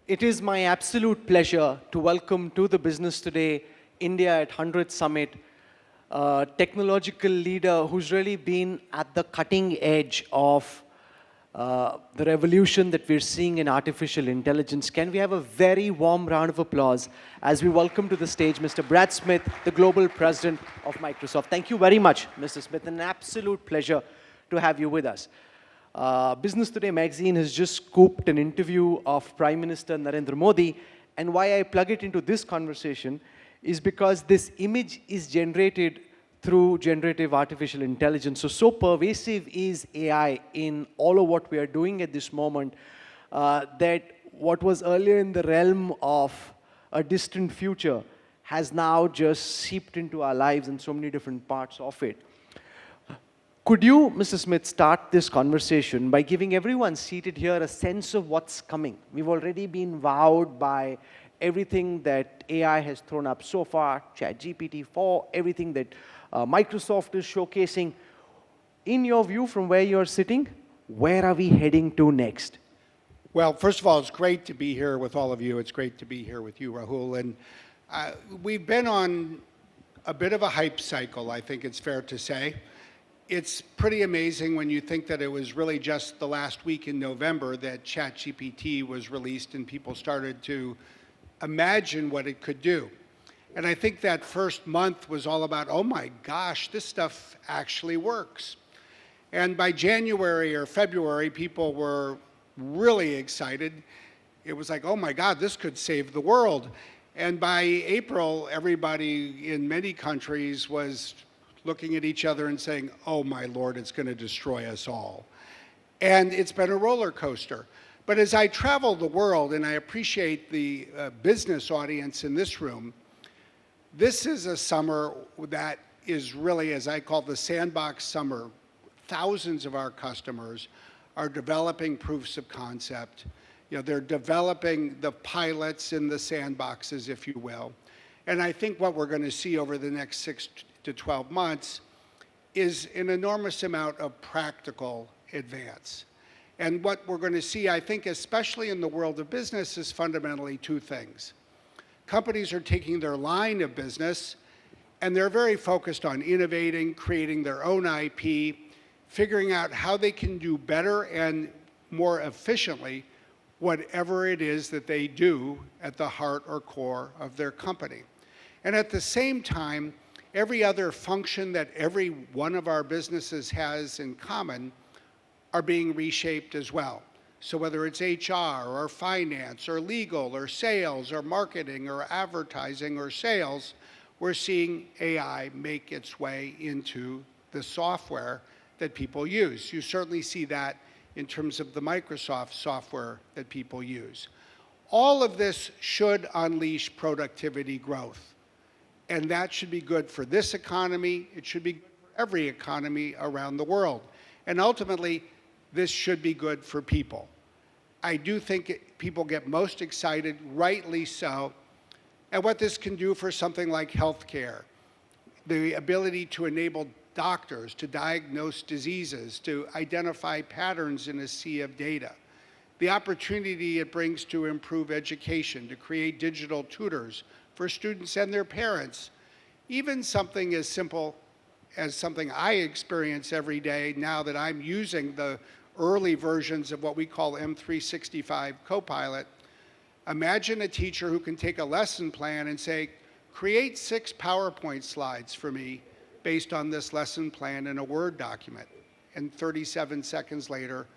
It is my absolute pleasure to welcome to the Business Today India at 100 Summit a technological leader who's really been at the cutting edge of the revolution that we're seeing in artificial intelligence. Can we have a very warm round of applause as we welcome to the stage Mr. Brad Smith, the Global President of Microsoft. Thank you very much, Mr. Smith. An absolute pleasure to have you with us. Business Today magazine has just scooped an interview of Prime Minister Narendra Modi, and why I plug it into this conversation is because this image is generated through generative artificial intelligence. So pervasive is AI in all of what we are doing at this moment that what was earlier in the realm of a distant future has now just seeped into our lives in so many different parts of it. Could you, Mr. Smith, start this conversation by giving everyone seated here a sense of what's coming? We've already been wowed by everything that AI has thrown up so far, ChatGPT 4, everything that Microsoft is showcasing. In your view, from where you're sitting, where are we heading to next? Well, first of all, it's great to be here with all of you. It's great to be here with you, Rahul. And we've been on a bit of a hype cycle, I think it's fair to say. It's pretty amazing when you think that it was really just the last week in November that ChatGPT was released and people started to imagine what it could do. And I think that first month was all about, oh my gosh, this stuff actually works. And by January or February, people were really excited. It was like, oh my God, this could save the world. And by April, everybody in many countries was looking at each other and saying, oh my Lord, it's going to destroy us all. And it's been a roller coaster. But as I travel the world, and I appreciate the business audience in this room, this is a summer that is really, as I call the sandbox summer. Thousands of our customers are developing proofs of concept. You know, they're developing the pilots in the sandboxes, if you will. And I think what we're going to see over the next 6 to 12 months is an enormous amount of practical advance. And what we're going to see, I think, especially in the world of business, is fundamentally two things. Companies are taking their line of business, and they're very focused on innovating, creating their own IP, figuring out how they can do better and more efficiently whatever it is that they do at the heart or core of their company. And at the same time, every other function that every one of our businesses has in common are being reshaped as well. So whether it's HR or finance or legal or sales or marketing or advertising or sales, we're seeing AI make its way into the software that people use. You certainly see that in terms of the Microsoft software that people use. All of this should unleash productivity growth. And that should be good for this economy. It should be good for every economy around the world. And ultimately, this should be good for people. I do think people get most excited, rightly so, at what this can do for something like healthcare. The ability to enable doctors to diagnose diseases, to identify patterns in a sea of data. The opportunity it brings to improve education, to create digital tutors for students and their parents. Even something as simple as something I experience every day now that I'm using the early versions of what we call M365 Copilot. Imagine a teacher who can take a lesson plan and say, create 6 PowerPoint slides for me based on this lesson plan in a Word document. And 37 seconds later,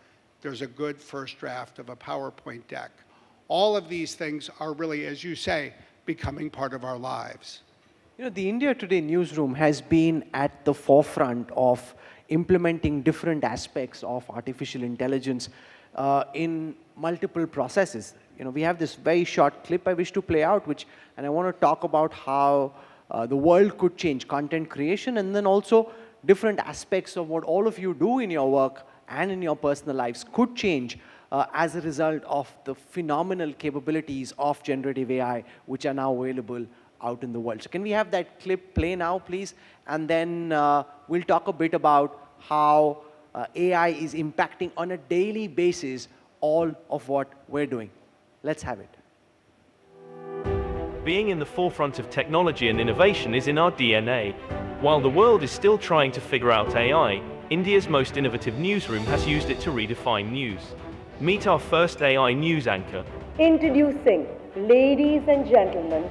there's a good first draft of a PowerPoint deck. All of these things are really, as you say, becoming part of our lives. You know, the India Today newsroom has been at the forefront of implementing different aspects of artificial intelligence in multiple processes. You know, we have this very short clip I wish to play out, and I want to talk about how the world could change content creation, and then also different aspects of what all of you do in your work and in your personal lives could change as a result of the phenomenal capabilities of generative AI, which are now available out in the world. So can we have that clip play now, please? And then we'll talk a bit about how AI is impacting on a daily basis all of what we're doing. Let's have it. Being in the forefront of technology and innovation is in our DNA. While the world is still trying to figure out AI, India's most innovative newsroom has used it to redefine news. Meet our first AI news anchor. Introducing, ladies and gentlemen,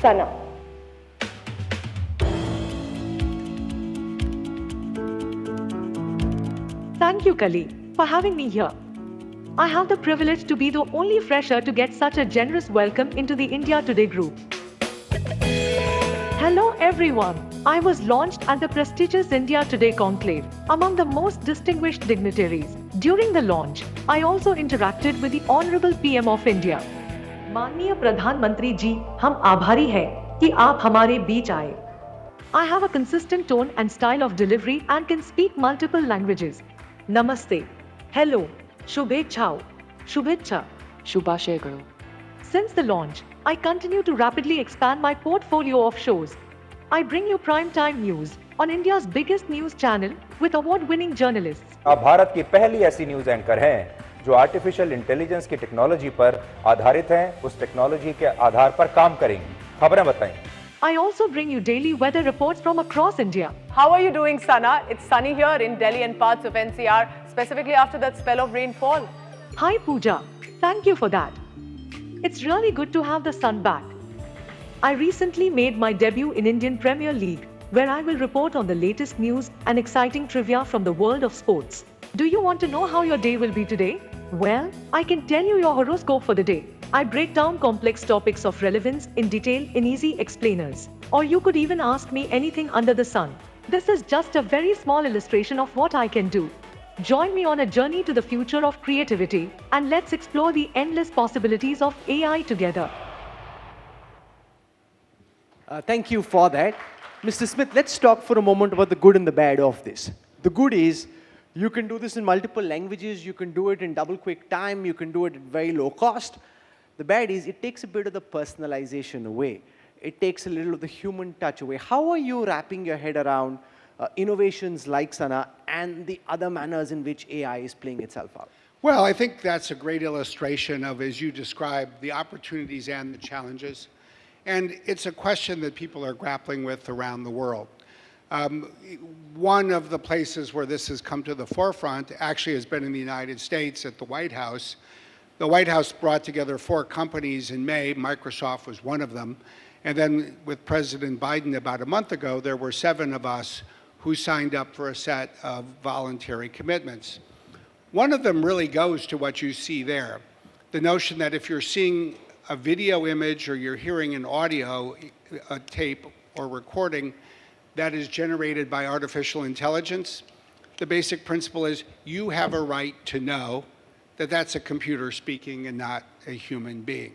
Sana. Thank you, Kali, for having me here. I have the privilege to be the only fresher to get such a generous welcome into the India Today group. Hello everyone. I was launched at the prestigious India Today conclave among the most distinguished dignitaries. During the launch, I also interacted with the Honorable PM of India. माननीय प्रधानमंत्री जी, हम आभारी हैं कि आप हमारे बीच आए. I have a consistent tone and style of delivery and can speak multiple languages. Namaste. Hello. Shubhechhao. Shubhecha. Shubhashay karo. Since the launch, I continue to rapidly expand my portfolio of shows. I bring you prime-time news on India's biggest news channel with award-winning journalists. आप भारत की पहली ऐसी news anchor हैं जो artificial intelligence की technology पर आधारित हैं, उस टेक्नोलॉजी के आधार पर काम करेंगी. खबरें बताएं. I also bring you daily weather reports from across India. How are you doing, Sana? It's sunny here in Delhi and parts of NCR, specifically after that spell of rainfall. Hi Pooja, thank you for that. It's really good to have the sun back. I recently made my debut in Indian Premier League, where I will report on the latest news and exciting trivia from the world of sports. Do you want to know how your day will be today? Well, I can tell you your horoscope for the day. I break down complex topics of relevance in detail in easy explainers. Or you could even ask me anything under the sun. This is just a very small illustration of what I can do. Join me on a journey to the future of creativity, and let's explore the endless possibilities of AI together. Thank you for that. Mr. Smith, let's talk for a moment about the good and the bad of this. The good is, you can do this in multiple languages, you can do it in double quick time, you can do it at very low cost. The bad is, it takes a bit of the personalization away. It takes a little of the human touch away. How are you wrapping your head around innovations like Sana and the other manners in which AI is playing itself out? Well, I think that's a great illustration of, as you described, the opportunities and the challenges. And it's a question that people are grappling with around the world. One of the places where this has come to the forefront actually has been in the United States at the White House. The White House brought together 4 companies in May. Microsoft was one of them. And then with President Biden about a month ago, there were 7 of us who signed up for a set of voluntary commitments. One of them really goes to what you see there. The notion that if you're seeing a video image or you're hearing an audio tape or recording that is generated by artificial intelligence, the basic principle is you have a right to know that that's a computer speaking and not a human being.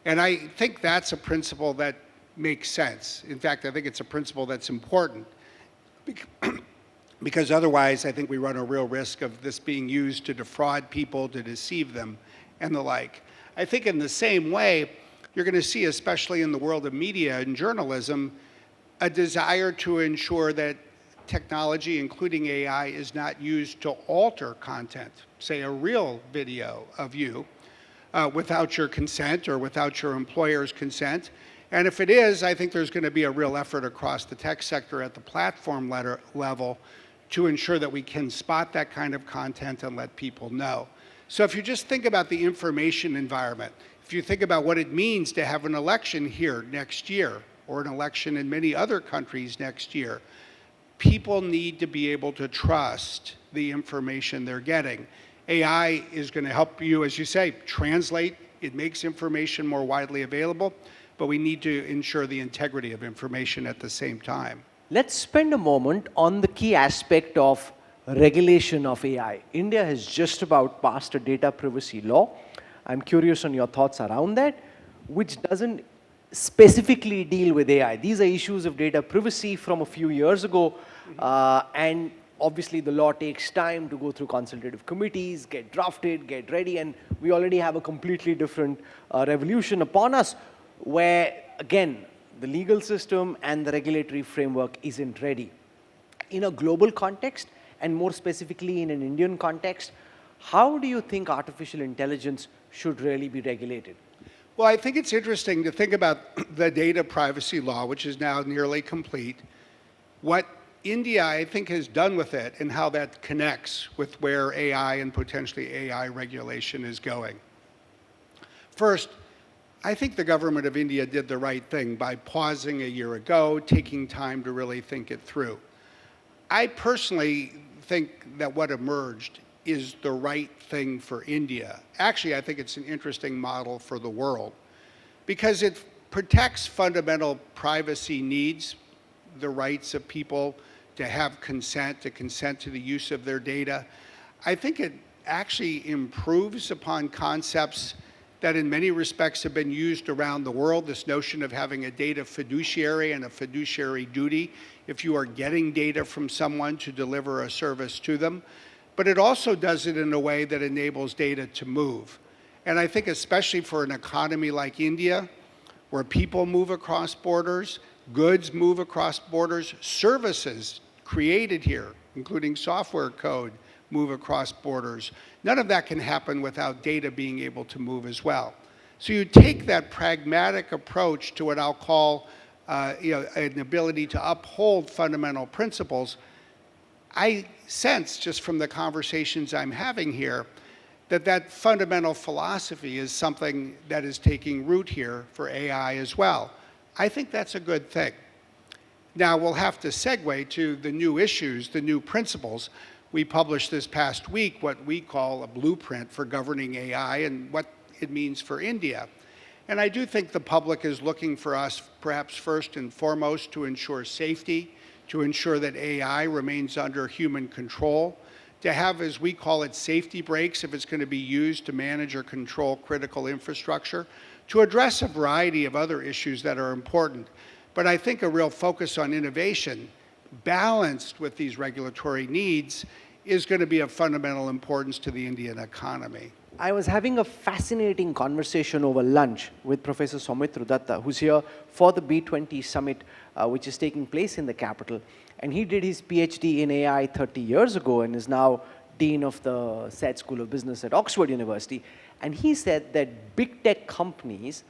And I think that's a principle that makes sense. In fact, I think it's a principle that's important because otherwise I think we run a real risk of this being used to defraud people, to deceive them, and the like. I think in the same way, you're going to see, especially in the world of media and journalism, a desire to ensure that technology, including AI, is not used to alter content, say a real video of you, without your consent or without your employer's consent. And if it is, I think there's going to be a real effort across the tech sector at the platform level to ensure that we can spot that kind of content and let people know. So if you just think about the information environment, if you think about what it means to have an election here next year, or an election in many other countries next year, people need to be able to trust the information they're getting. AI is going to help you, as you say, translate. It makes information more widely available, but we need to ensure the integrity of information at the same time. Let's spend a moment on the key aspect of regulation of AI. India has just about passed a data privacy law. I'm curious on your thoughts around that, which doesn't specifically deal with AI. These are issues of data privacy from a few years ago, and obviously the law takes time to go through consultative committees, get drafted, get ready, and we already have a completely different revolution upon us where, again, the legal system and the regulatory framework isn't ready. In a global context, and more specifically in an Indian context, how do you think artificial intelligence should really be regulated? Well, I think it's interesting to think about the data privacy law, which is now nearly complete, what India, I think, has done with it and how that connects with where AI and potentially AI regulation is going. First, I think the government of India did the right thing by pausing a year ago, taking time to really think it through. I personally think that what emerged is the right thing for India. Actually, I think it's an interesting model for the world because it protects fundamental privacy needs, the rights of people to have consent, to consent to the use of their data. I think it actually improves upon concepts that in many respects have been used around the world, this notion of having a data fiduciary and a fiduciary duty if you are getting data from someone to deliver a service to them. But it also does it in a way that enables data to move. And I think especially for an economy like India, where people move across borders, goods move across borders, services created here, including software code, move across borders. None of that can happen without data being able to move as well. So you take that pragmatic approach to what I'll call an ability to uphold fundamental principles. I sense just from the conversations I'm having here that fundamental philosophy is something that is taking root here for AI as well. I think that's a good thing. Now we'll have to segue to the new issues, the new principles. We published this past week what we call a blueprint for governing AI and what it means for India. And I do think the public is looking for us, perhaps first and foremost, to ensure safety, to ensure that AI remains under human control, to have, as we call it, safety breaks if it's going to be used to manage or control critical infrastructure, to address a variety of other issues that are important. But I think a real focus on innovation, balanced with these regulatory needs, is going to be of fundamental importance to the Indian economy. I was having a fascinating conversation over lunch with Professor Soumitra Datta, who's here for the B20 summit, which is taking place in the capital. And he did his PhD in AI 30 years ago and is now Dean of the SET School of Business at Oxford University. And he said that big tech companies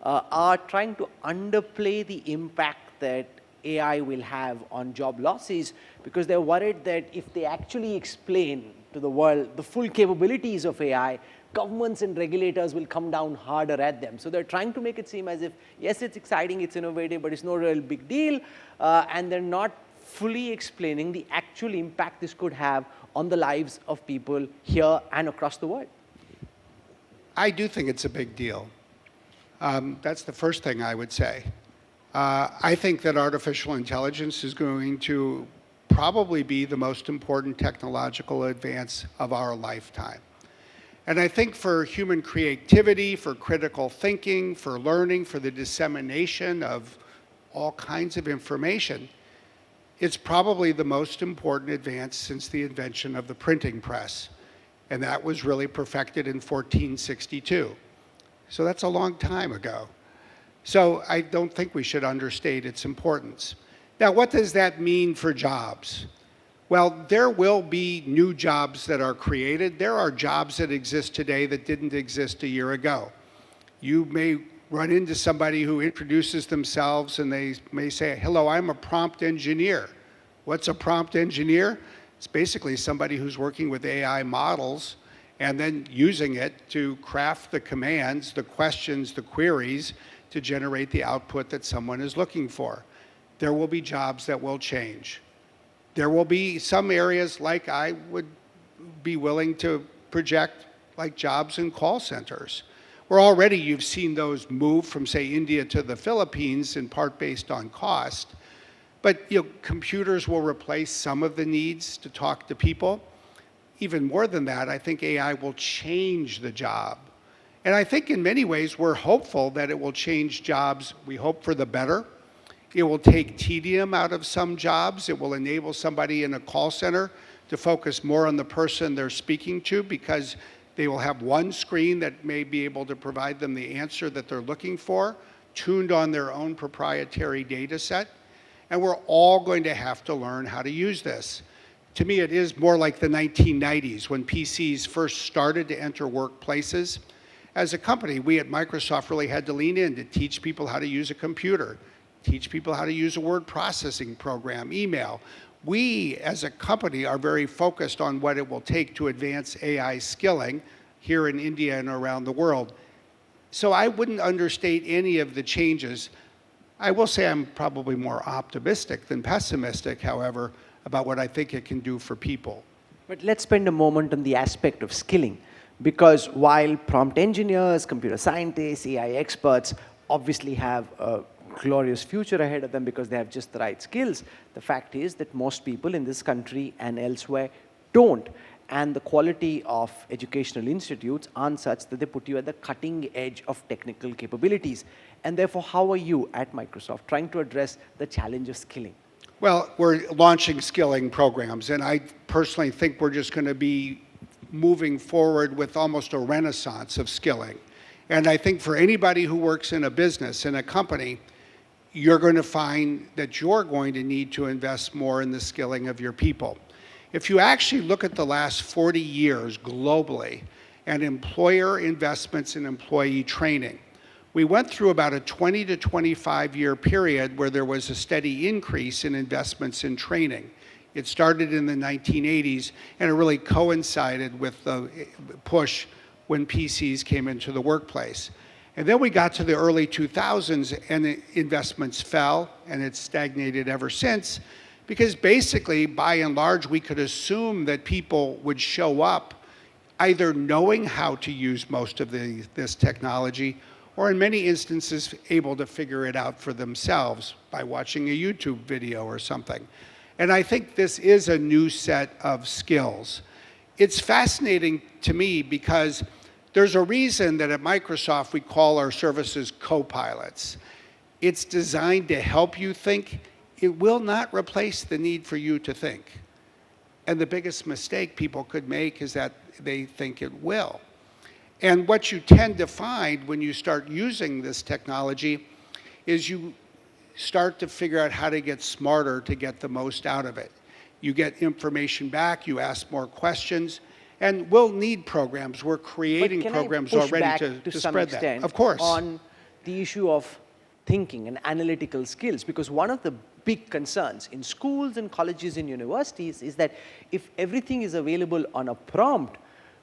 are trying to underplay the impact that AI will have on job losses because they're worried that if they actually explain to the world the full capabilities of AI, governments and regulators will come down harder at them. So they're trying to make it seem as if, yes, it's exciting, it's innovative, but it's no real big deal, and they're not fully explaining the actual impact this could have on the lives of people here and across the world. I do think it's a big deal. That's the first thing I would say. I think that artificial intelligence is going to probably be the most important technological advance of our lifetime. And I think for human creativity, for critical thinking, for learning, for the dissemination of all kinds of information, it's probably the most important advance since the invention of the printing press. And that was really perfected in 1462. So that's a long time ago. So I don't think we should understate its importance. Now, what does that mean for jobs? Well, there will be new jobs that are created. There are jobs that exist today that didn't exist a year ago. You may run into somebody who introduces themselves and they may say, hello, I'm a prompt engineer. What's a prompt engineer? It's basically somebody who's working with AI models and then using it to craft the commands, the questions, the queries to generate the output that someone is looking for. There will be jobs that will change. There will be some areas, like I would be willing to project, like jobs in call centers, where already you've seen those move from, say, India to the Philippines, in part based on cost. But computers will replace some of the needs to talk to people. Even more than that, I think AI will change the job. And I think in many ways we're hopeful that it will change jobs, we hope for the better. It will take tedium out of some jobs. It will enable somebody in a call center to focus more on the person they're speaking to because they will have one screen that may be able to provide them the answer that they're looking for, tuned on their own proprietary data set. And we're all going to have to learn how to use this. To me, it is more like the 1990s when PCs first started to enter workplaces. as a company, we at Microsoft really had to lean in to teach people how to use a computer, teach people how to use a word processing program, email. We, as a company, are very focused on what it will take to advance AI skilling here in India and around the world. So I wouldn't understate any of the changes. I will say I'm probably more optimistic than pessimistic, however, about what I think it can do for people. But let's spend a moment on the aspect of skilling, because while prompt engineers, computer scientists, AI experts obviously have a glorious future ahead of them because they have just the right skills, the fact is that most people in this country and elsewhere don't. And the quality of educational institutes aren't such that they put you at the cutting edge of technical capabilities. And therefore, how are you at Microsoft trying to address the challenge of skilling? Well, we're launching skilling programs, and I personally think we're just going to be moving forward with almost a renaissance of skilling. And I think for anybody who works in a business, in a company, you're going to find that you're going to need to invest more in the skilling of your people. If you actually look at the last 40 years globally and employer investments in employee training, we went through about a 20 to 25 year period where there was a steady increase in investments in training. It started in the 1980s, and it really coincided with the push when PCs came into the workplace. And then we got to the early 2000s, and the investments fell, and it's stagnated ever since, because basically, by and large, we could assume that people would show up either knowing how to use most of this technology, or in many instances, able to figure it out for themselves by watching a YouTube video or something. And I think this is a new set of skills. It's fascinating to me because there's a reason that at Microsoft we call our services co-pilots. It's designed to help you think. It will not replace the need for you to think. And the biggest mistake people could make is that they think it will. And what you tend to find when you start using this technology is you start to figure out how to get smarter to get the most out of it. You get information back, you ask more questions, and we'll need programs. We're creating programs already to spread that. Of course. On the issue of thinking and analytical skills, because one of the big concerns in schools and colleges and universities is that if everything is available on a prompt,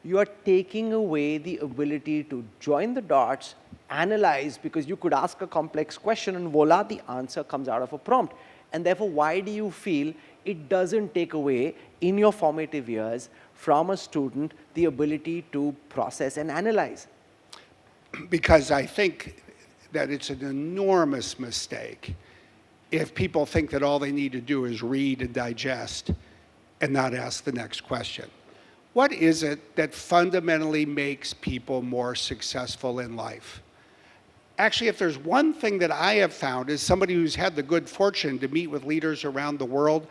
you are taking away the ability to join the dots, analyze, because you could ask a complex question and voila, the answer comes out of a prompt. And therefore, why do you feel it doesn't take away in your formative years from a student the ability to process and analyze? Because I think that it's an enormous mistake if people think that all they need to do is read and digest and not ask the next question. What is it that fundamentally makes people more successful in life? Actually, if there's one thing that I have found as somebody who's had the good fortune to meet with leaders around the world,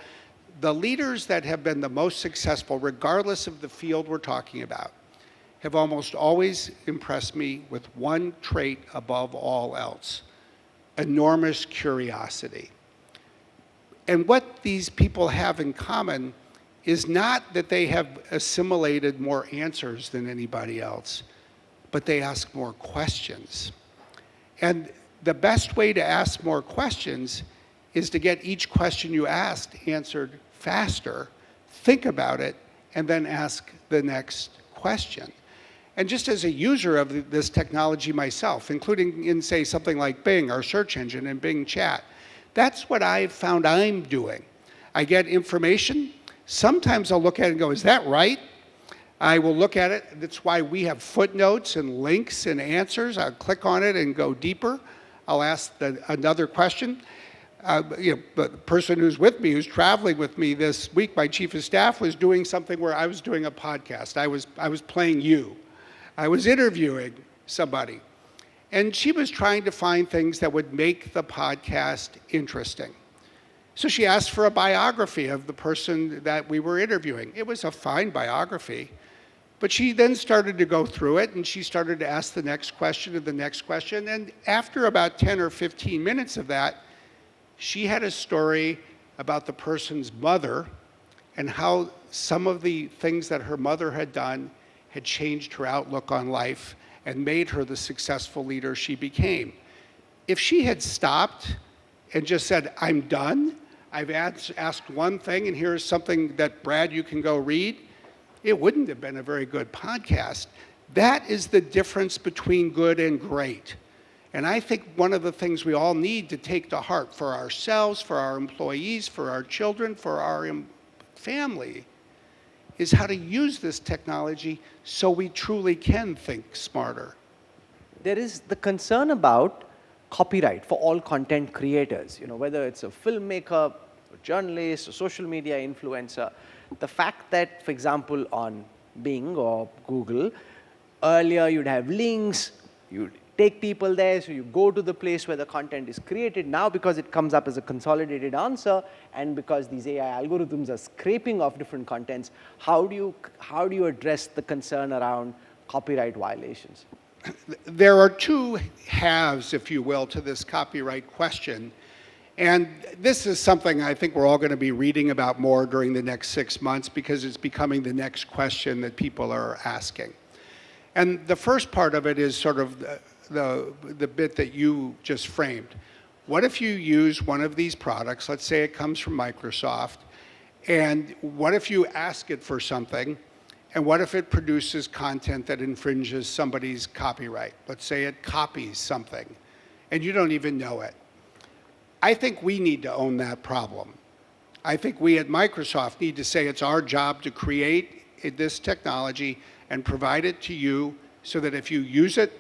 the leaders that have been the most successful, regardless of the field we're talking about, have almost always impressed me with one trait above all else: enormous curiosity. And what these people have in common is not that they have assimilated more answers than anybody else, but they ask more questions. And the best way to ask more questions is to get each question you asked answered faster, think about it, and then ask the next question. And just as a user of this technology myself, including in, say, something like Bing, our search engine, and Bing Chat, that's what I've found I'm doing. I get information. Sometimes I'll look at it and go, is that right? I will look at it. That's why we have footnotes and links and answers. I'll click on it and go deeper. I'll ask another question. The person who's with me, who's traveling with me this week, my chief of staff, was doing something where I was doing a podcast. I was playing you. I was interviewing somebody. And she was trying to find things that would make the podcast interesting. So she asked for a biography of the person that we were interviewing. It was a fine biography. But she then started to go through it, and she started to ask the next question and the next question. And after about 10 or 15 minutes of that, she had a story about the person's mother and how some of the things that her mother had done had changed her outlook on life and made her the successful leader she became. If she had stopped and just said, I'm done, I've asked one thing and here's something that, Brad, you can go read, it wouldn't have been a very good podcast. That is the difference between good and great. And I think one of the things we all need to take to heart for ourselves, for our employees, for our children, for our family, is how to use this technology so we truly can think smarter. There is the concern about copyright for all content creators, whether it's a filmmaker, a journalist, a social media influencer. The fact that, for example, on Bing or Google, earlier you'd have links, you'd take people there, so you go to the place where the content is created. Now, because it comes up as a consolidated answer, and because these AI algorithms are scraping off different contents, how do you address the concern around copyright violations? There are two halves, if you will, to this copyright question. And this is something I think we're all going to be reading about more during the next 6 months because it's becoming the next question that people are asking. And the first part of it is sort of the bit that you just framed. What if you use one of these products, let's say it comes from Microsoft, and what if you ask it for something, and what if it produces content that infringes somebody's copyright? Let's say it copies something, and you don't even know it. I think we need to own that problem. I think we at Microsoft need to say it's our job to create this technology and provide it to you so that if you use it,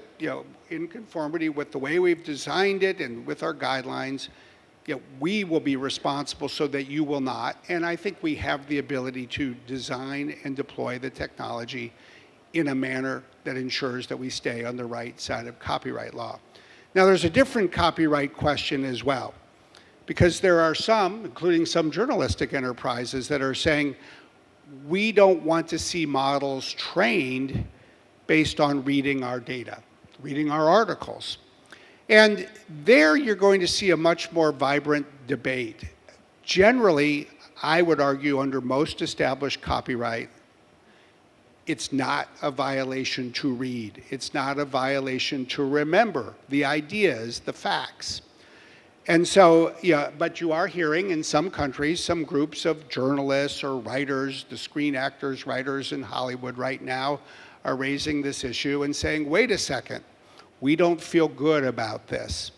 in conformity with the way we've designed it and with our guidelines, we will be responsible so that you will not. And I think we have the ability to design and deploy the technology in a manner that ensures that we stay on the right side of copyright law. Now, there's a different copyright question as well, because there are some, including some journalistic enterprises, that are saying, we don't want to see models trained based on reading our data, reading our articles. And there you're going to see a much more vibrant debate. Generally, I would argue under most established copyright, it's not a violation to read. It's not a violation to remember the ideas, the facts. And so, but you are hearing in some countries, some groups of journalists or writers, the screen actors, writers in Hollywood right now are raising this issue and saying, wait a second, we don't feel good about this.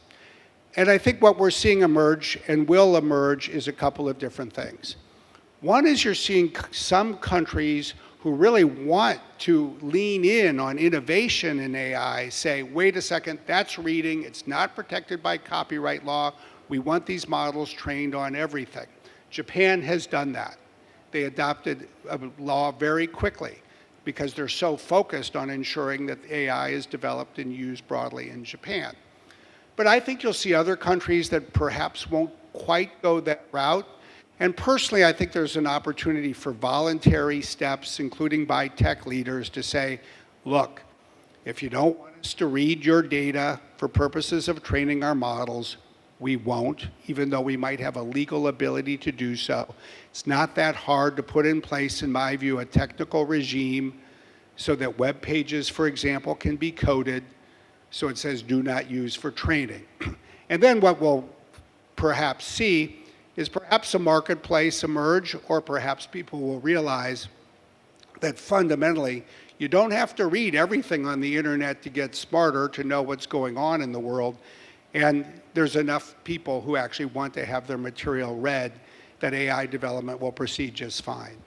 And I think what we're seeing emerge and will emerge is a couple of different things. One is you're seeing some countries who really want to lean in on innovation in AI say, wait a second, that's reading, it's not protected by copyright law, we want these models trained on everything. Japan has done that. They adopted a law very quickly because they're so focused on ensuring that AI is developed and used broadly in Japan. But I think you'll see other countries that perhaps won't quite go that route. And personally, I think there's an opportunity for voluntary steps, including by tech leaders, to say, look, if you don't want us to read your data for purposes of training our models, we won't, even though we might have a legal ability to do so. It's not that hard to put in place, in my view, a technical regime so that web pages, for example, can be coded so it says do not use for training. And then what we'll perhaps see is perhaps a marketplace emerge, or perhaps people will realize that fundamentally you don't have to read everything on the internet to get smarter to know what's going on in the world. And there's enough people who actually want to have their material read that AI development will proceed just fine.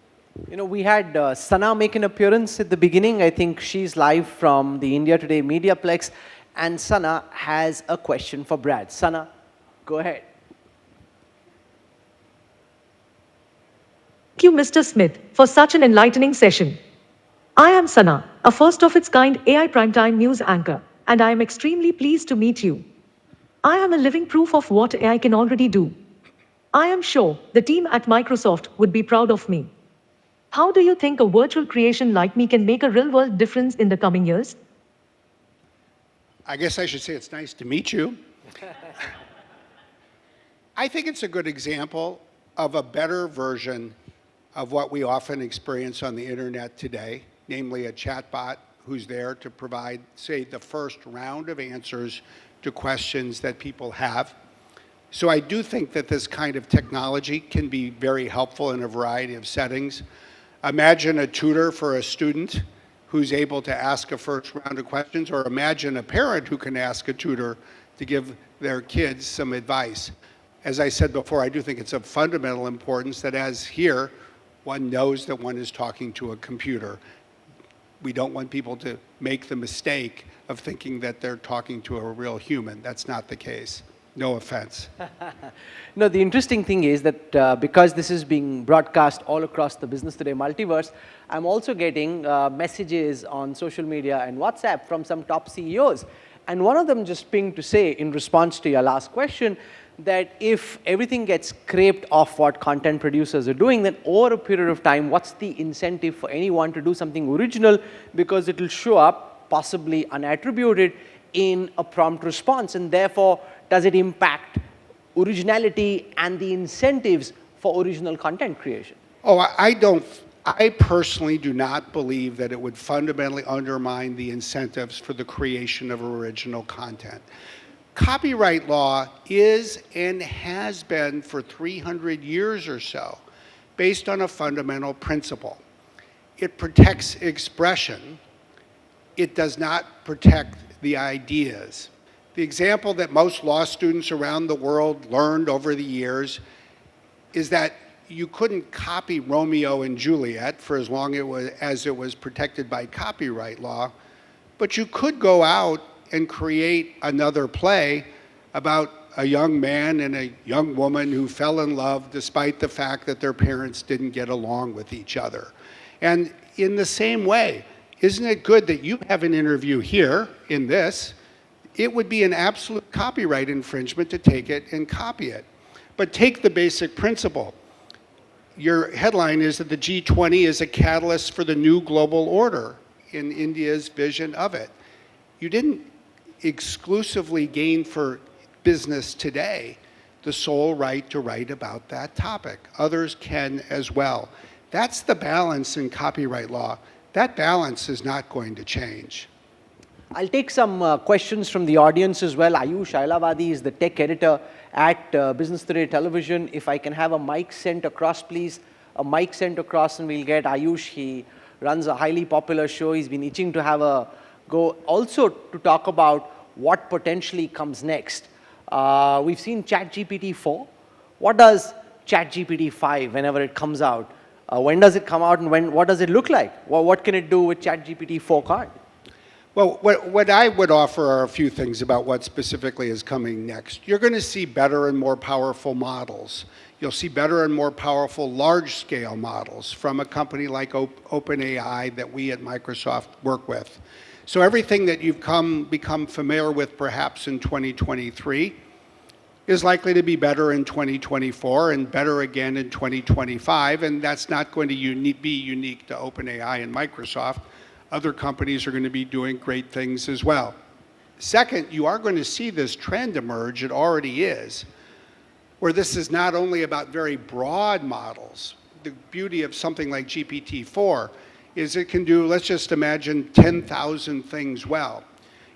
We had Sana make an appearance at the beginning. I think she's live from the India Today Mediaplex. And Sana has a question for Brad. Sana, go ahead. Thank you, Mr. Smith, for such an enlightening session. I am Sana, a first-of-its-kind AI primetime news anchor, and I am extremely pleased to meet you. I am a living proof of what AI can already do. I am sure the team at Microsoft would be proud of me. How do you think a virtual creation like me can make a real-world difference in the coming years? I guess I should say it's nice to meet you. I think it's a good example of a better version of what we often experience on the internet today, namely a chatbot who's there to provide, say, the first round of answers to questions that people have. So I do think that this kind of technology can be very helpful in a variety of settings. Imagine a tutor for a student who's able to ask a first round of questions, or imagine a parent who can ask a tutor to give their kids some advice. As I said before, I do think it's of fundamental importance that, as here, one knows that one is talking to a computer. We don't want people to make the mistake of thinking that they're talking to a real human. That's not the case. No offense. No, the interesting thing is that because this is being broadcast all across the Business Today multiverse, I'm also getting messages on social media and WhatsApp from some top CEOs. And one of them just pinged to say, in response to your last question, that if everything gets scraped off what content producers are doing, then over a period of time, what's the incentive for anyone to do something original? Because it will show up, possibly unattributed, in a prompt response. And therefore, does it impact originality and the incentives for original content creation? Oh, I personally do not believe that it would fundamentally undermine the incentives for the creation of original content. Copyright law is and has been for 300 years or so based on a fundamental principle. It protects expression. It does not protect the ideas. The example that most law students around the world learned over the years is that you couldn't copy Romeo and Juliet for as long as it was protected by copyright law, but you could go out and create another play about a young man and a young woman who fell in love despite the fact that their parents didn't get along with each other. And in the same way, isn't it good that you have an interview here in this? It would be an absolute copyright infringement to take it and copy it. But take the basic principle. Your headline is that the G20 is a catalyst for the new global order in India's vision of it. You didn't exclusively gain for business today the sole right to write about that topic. Others can as well. That's the balance in copyright law. That balance is not going to change. I'll take some questions from the audience as well. Ayush Ailavadi is the tech editor at Business Today Television. If I can have a mic sent across, please. A mic sent across and we'll get Ayush. He runs a highly popular show. He's been itching to have a go. Also to talk about what potentially comes next. We've seen ChatGPT 4. What does ChatGPT 5 whenever it comes out? When does it come out and what does it look like? What can it do with ChatGPT 4 card? Well, what I would offer are a few things about what specifically is coming next. You're going to see better and more powerful models. You'll see better and more powerful large-scale models from a company like OpenAI that we at Microsoft work with. So everything that you've become familiar with perhaps in 2023 is likely to be better in 2024 and better again in 2025, and that's not going to be unique to OpenAI and Microsoft. Other companies are going to be doing great things as well. Second, you are going to see this trend emerge, it already is, where this is not only about very broad models. The beauty of something like GPT-4 is it can do, let's just imagine, 10,000 things well.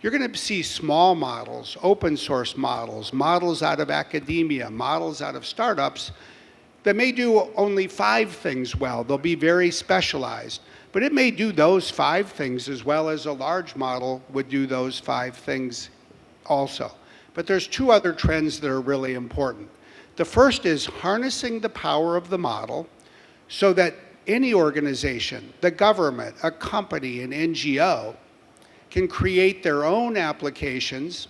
You're going to see small models, open source models, models out of academia, models out of startups that may do only 5 things well. They'll be very specialized. But it may do those 5 things as well as a large model would do those 5 things also. But there's 2 other trends that are really important. The first is harnessing the power of the model so that any organization, the government, a company, an NGO, can create their own applications,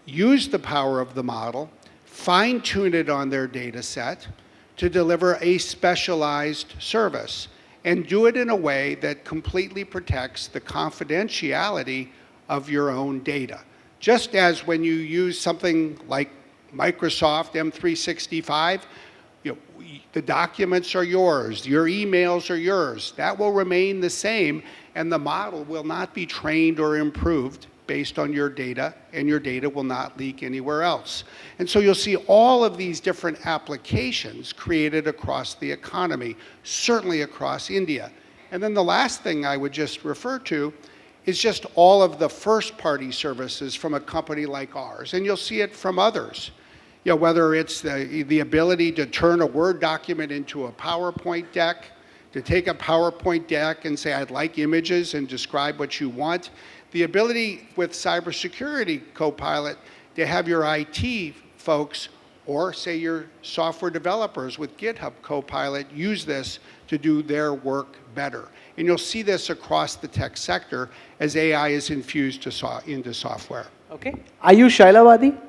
use the power of the model, fine-tune it on their data set to deliver a specialized service, and do it in a way that completely protects the confidentiality of your own data. Just as when you use something like Microsoft M365, the documents are yours, your emails are yours. That will remain the same, and the model will not be trained or improved based on your data, and your data will not leak anywhere else. And so you'll see all of these different applications created across the economy, certainly across India. And then the last thing I would just refer to is just all of the first-party services from a company like ours, and you'll see it from others. You know, whether it's the ability to turn a Word document into a PowerPoint deck, to take a PowerPoint deck and say, I'd like images and describe what you want. The ability with Cybersecurity Copilot to have your IT folks or say your software developers with GitHub Copilot use this to do their work better. And you'll see this across the tech sector as AI is infused into software. Okay. Are you Shailavadi?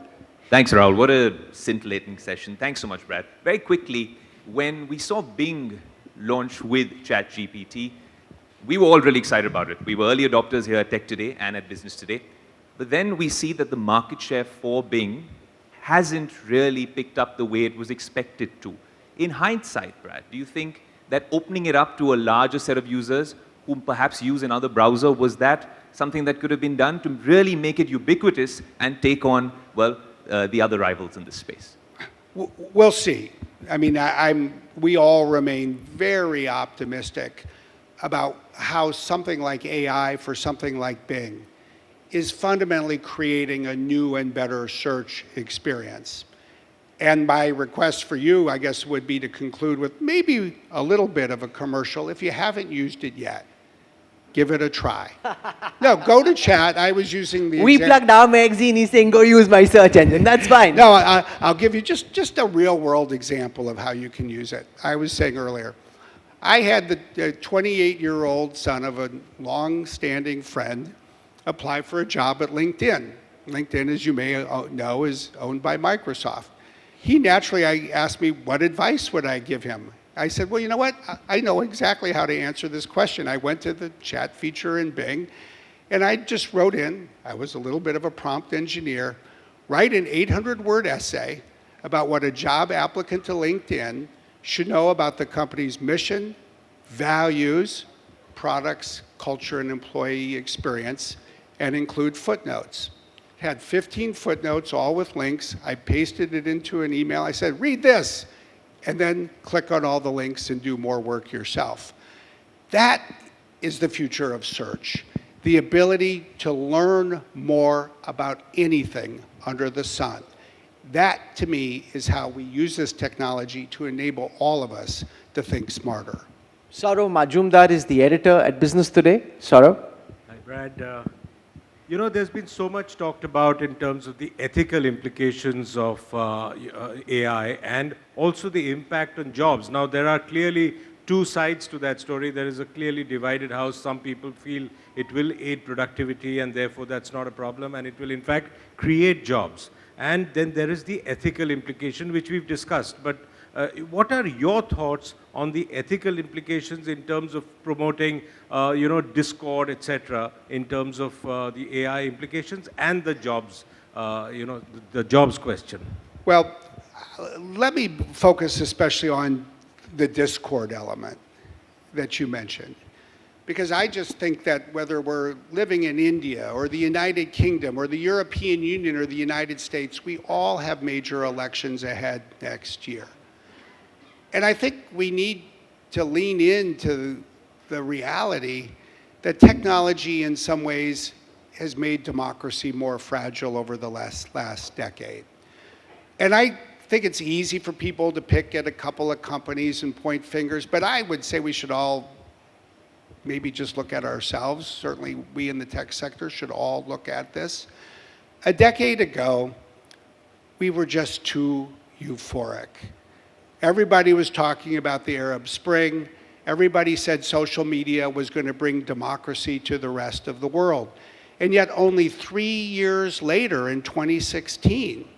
Thanks, Rahul. What a scintillating session. Thanks so much, Brad. Very quickly, when we saw Bing launch with ChatGPT, we were all really excited about it. We were early adopters here at Tech Today and at Business Today. But then we see that the market share for Bing hasn't really picked up the way it was expected to. In hindsight, Brad, do you think that opening it up to a larger set of users who perhaps use another browser, was that something that could have been done to really make it ubiquitous and take on, well, the other rivals in this space? We'll see. I mean, we all remain very optimistic about how something like AI for something like Bing is fundamentally creating a new and better search experience. And my request for you, I guess, would be to conclude with maybe a little bit of a commercial. If you haven't used it yet, give it a try. No, go to chat. I was using the... We plugged our magazine, he's saying, go use my search engine. That's fine. No, I'll give you just a real-world example of how you can use it. I was saying earlier, I had the 28-year-old son of a long-standing friend apply for a job at LinkedIn. LinkedIn, as you may know, is owned by Microsoft. He naturally asked me, what advice would I give him? I said, well, you know what? I know exactly how to answer this question. I went to the chat feature in Bing, and I just wrote in, I was a little bit of a prompt engineer, write an 800-word essay about what a job applicant to LinkedIn should know about the company's mission, values, products, culture, and employee experience, and include footnotes. It had 15 footnotes, all with links. I pasted it into an email. I said, read this, and then click on all the links and do more work yourself. That is the future of search. The ability to learn more about anything under the sun. That, to me, is how we use this technology to enable all of us to think smarter. Saurav Majumdar is the editor at Business Today. Saurav? Hi, Brad. You know, there's been so much talked about in terms of the ethical implications of AI and also the impact on jobs. Now, there are clearly two sides to that story. There is a clearly divided house. Some people feel it will aid productivity and therefore that's not a problem, and it will in fact create jobs. And then there is the ethical implication, which we've discussed. But what are your thoughts on the ethical implications in terms of promoting, discord, etc., in terms of the AI implications and the jobs, the jobs question? Well, let me focus especially on the discord element that you mentioned. Because I just think that whether we're living in India or the United Kingdom or the European Union or the United States, we all have major elections ahead next year. And I think we need to lean into the reality that technology in some ways has made democracy more fragile over the last decade. And I think it's easy for people to pick at a couple of companies and point fingers, but I would say we should all maybe just look at ourselves. Certainly we in the tech sector should all look at this. A decade ago, we were just too euphoric. Everybody was talking about the Arab Spring. Everybody said social media was going to bring democracy to the rest of the world. And yet only 3 years later, in 2016,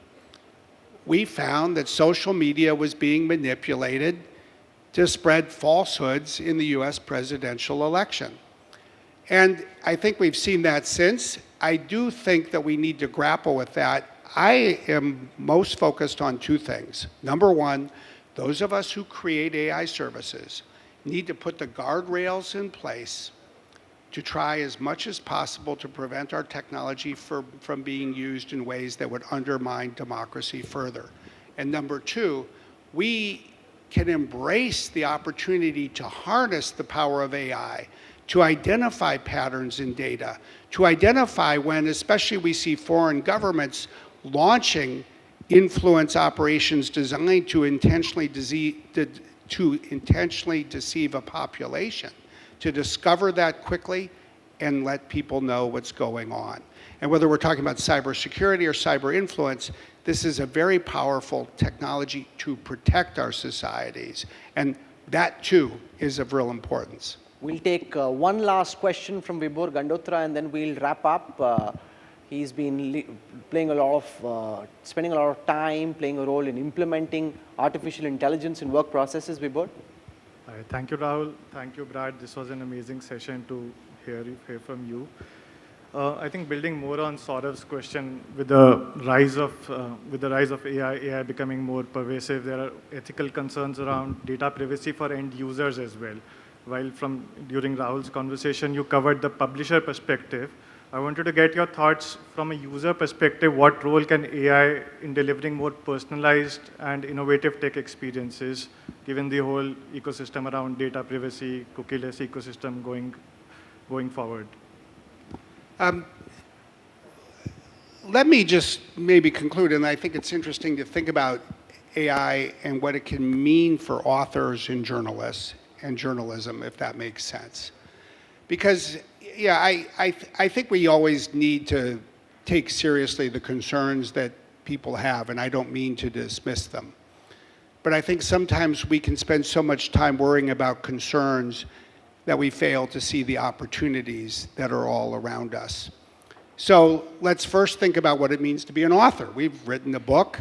we found that social media was being manipulated to spread falsehoods in the US presidential election. And I think we've seen that since. I do think that we need to grapple with that. I am most focused on two things. Number one, those of us who create AI services need to put the guardrails in place to try as much as possible to prevent our technology from being used in ways that would undermine democracy further. And number two, we can embrace the opportunity to harness the power of AI to identify patterns in data, to identify when, especially we see foreign governments launching influence operations designed to intentionally deceive a population, to discover that quickly and let people know what's going on. And whether we're talking about cybersecurity or cyber influence, this is a very powerful technology to protect our societies. And that too is of real importance. We'll take one last question from Vibhor Gandotra and then we'll wrap up. He's been spending a lot of time playing a role in implementing artificial intelligence in work processes. Vibhor? Thank you, Rahul. Thank you, Brad. This was an amazing session to hear from you. I think building more on Saurav's question, with the rise of AI becoming more pervasive, there are ethical concerns around data privacy for end users as well. While during Rahul's conversation, you covered the publisher perspective, I wanted to get your thoughts from a user perspective. What role can AI in delivering more personalized and innovative tech experiences, given the whole ecosystem around data privacy, cookieless ecosystem going forward? Let me just maybe conclude, and I think it's interesting to think about AI and what it can mean for authors and journalists and journalism, if that makes sense. Because, yeah, I think we always need to take seriously the concerns that people have, and I don't mean to dismiss them. But I think sometimes we can spend so much time worrying about concerns that we fail to see the opportunities that are all around us. So let's first think about what it means to be an author. We've written a book.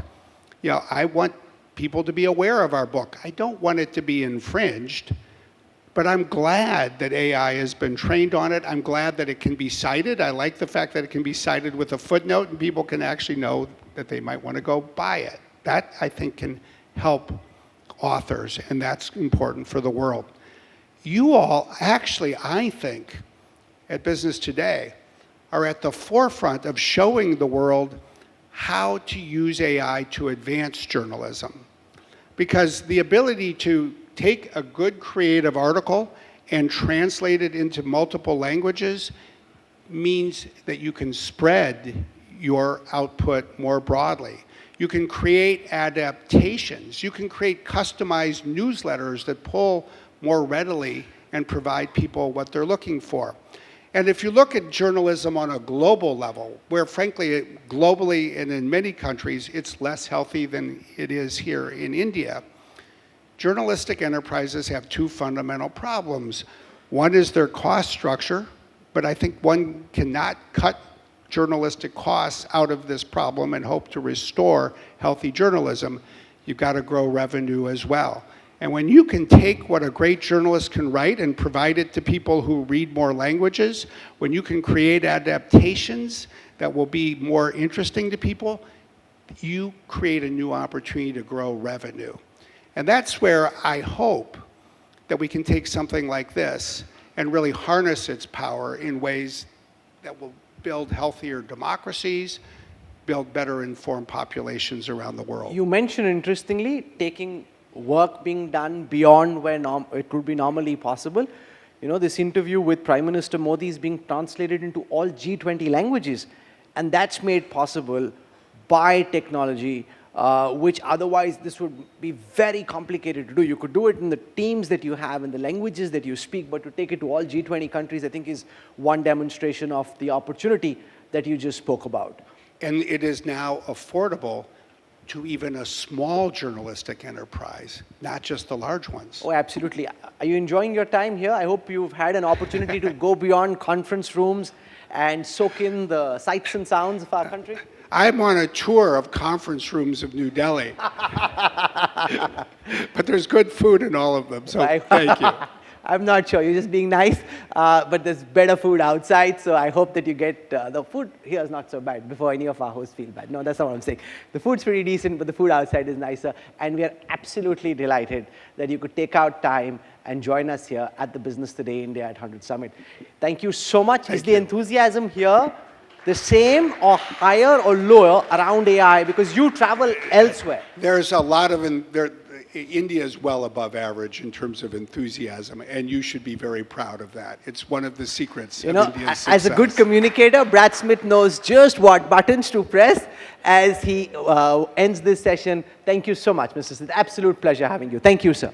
You know, I want people to be aware of our book. I don't want it to be infringed, but I'm glad that AI has been trained on it. I'm glad that it can be cited. I like the fact that it can be cited with a footnote and people can actually know that they might want to go buy it. That, I think, can help authors, and that's important for the world. You all, actually, I think, at Business Today, are at the forefront of showing the world how to use AI to advance journalism. Because the ability to take a good creative article and translate it into multiple languages means that you can spread your output more broadly. You can create adaptations. You can create customized newsletters that pull more readily and provide people what they're looking for. And if you look at journalism on a global level, where frankly, globally and in many countries, it's less healthy than it is here in India, journalistic enterprises have two fundamental problems. One is their cost structure, but I think one cannot cut journalistic costs out of this problem and hope to restore healthy journalism. You've got to grow revenue as well. And when you can take what a great journalist can write and provide it to people who read more languages, when you can create adaptations that will be more interesting to people, you create a new opportunity to grow revenue. And that's where I hope that we can take something like this and really harness its power in ways that will build healthier democracies, build better informed populations around the world. You mentioned, interestingly, taking work being done beyond where it would be normally possible. You know, this interview with Prime Minister Modi is being translated into all G20 languages, and that's made possible by technology, which otherwise this would be very complicated to do. You could do it in the teams that you have, in the languages that you speak, but to take it to all G20 countries, I think is one demonstration of the opportunity that you just spoke about. And it is now affordable to even a small journalistic enterprise, not just the large ones. Oh, absolutely. Are you enjoying your time here? I hope you've had an opportunity to go beyond conference rooms and soak in the sights and sounds of our country. I'm on a tour of conference rooms of New Delhi. But there's good food in all of them, so thank you. I'm not sure, you're just being nice, but there's better food outside, so I hope that you get, the food here is not so bad, before any of our hosts feel bad. No, that's not what I'm saying. The food's pretty decent, but the food outside is nicer, and we are absolutely delighted that you could take out time and join us here at the Business Today India at 100 Summit. Thank you so much. Is the enthusiasm here the same or higher or lower around AI, because you travel elsewhere? There's a lot of, India is well above average in terms of enthusiasm, and you should be very proud of that. It's one of the secrets of India's success. As a good communicator, Brad Smith knows just what buttons to press as he ends this session. Thank you so much, Mr. Smith. Absolute pleasure having you. Thank you, sir.